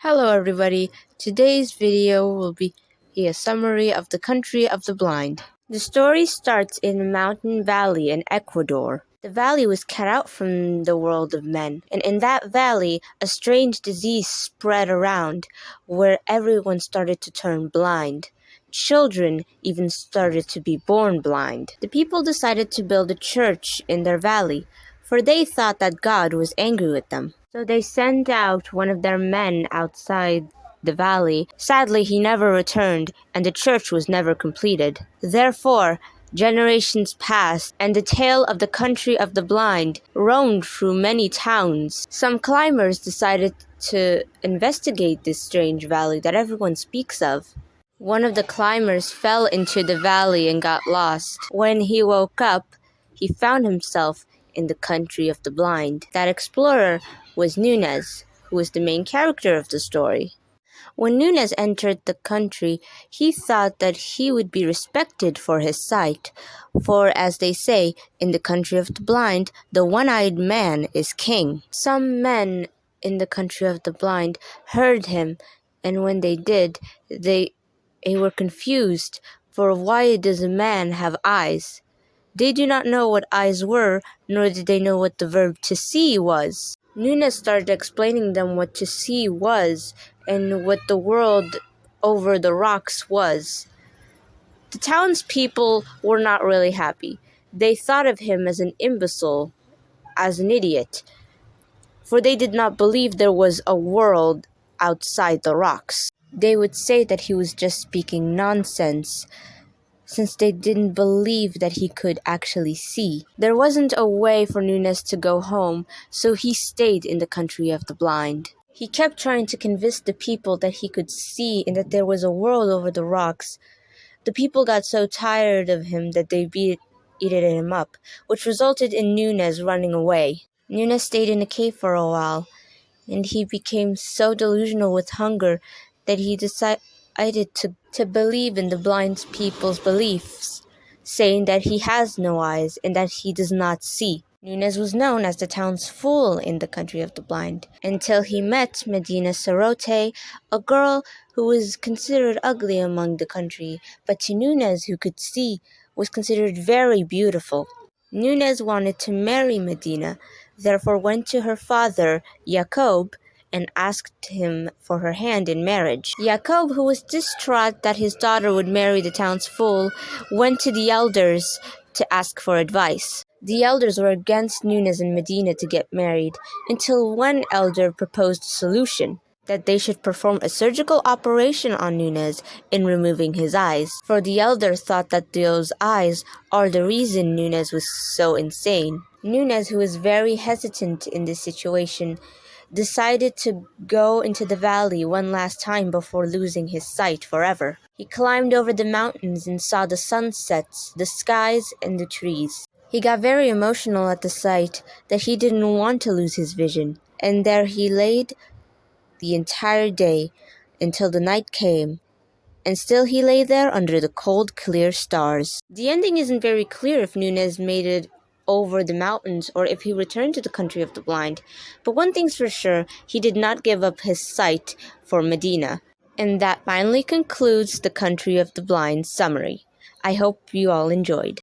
Hello everybody, today's video will be a summary of the country of the blind. The story starts in a mountain valley in Ecuador. The valley was cut out from the world of men, and in that valley a strange disease spread around, where everyone started to turn blind. Children even started to be born blind. The people decided to build a church in their valley, for they thought that God was angry with them. So they sent out one of their men outside the valley. Sadly, he never returned, and the church was never completed. Therefore, generations passed, and the tale of the country of the blind roamed through many towns. Some climbers decided to investigate this strange valley that everyone speaks of. One of the climbers fell into the valley and got lost. When he woke up, he found himself in the country of the blind. That explorer was Nunez, who was the main character of the story. When Nunez entered the country, he thought that he would be respected for his sight, for as they say, in the country of the blind, the one-eyed man is king. Some men in the country of the blind heard him, and when they did, they were confused, for why does a man have eyes? They do not know what eyes were, nor did they know what the verb to see was. Nunez started explaining them what to see was, and what the world over the rocks was. The townspeople were not really happy. They thought of him as an imbecile, as an idiot, for they did not believe there was a world outside the rocks. They would say that he was just speaking nonsense, since they didn't believe that he could actually see. There wasn't a way for Nunez to go home, so he stayed in the country of the blind. He kept trying to convince the people that he could see and that there was a world over the rocks. The people got so tired of him that they beat him up, which resulted in Nunez running away. Nunez stayed in a cave for a while, and he became so delusional with hunger that he decided to believe in the blind people's beliefs, saying that he has no eyes and that he does not see. Nunez was known as the town's fool in the country of the blind, until he met Medina Sarote, a girl who was considered ugly among the country, but to Nunez, who could see, was considered very beautiful. Nunez wanted to marry Medina, therefore went to her father, Jacob, and asked him for her hand in marriage. Jacob, who was distraught that his daughter would marry the town's fool, went to the elders to ask for advice. The elders were against Nunez and Medina to get married, until one elder proposed a solution: that they should perform a surgical operation on Nunez in removing his eyes, for the elder thought that those eyes are the reason Nunez was so insane. Nunez, who was very hesitant in this situation, decided to go into the valley one last time before losing his sight forever. He climbed over the mountains and saw the sunsets, the skies, and the trees. He got very emotional at the sight that he didn't want to lose his vision, and there he laid the entire day until the night came, and still he lay there under the cold, clear stars. The ending isn't very clear if Nunez made it over the mountains or if he returned to the country of the blind, but one thing's for sure, he did not give up his sight for Medina. And that finally concludes the country of the blind summary. I hope you all enjoyed.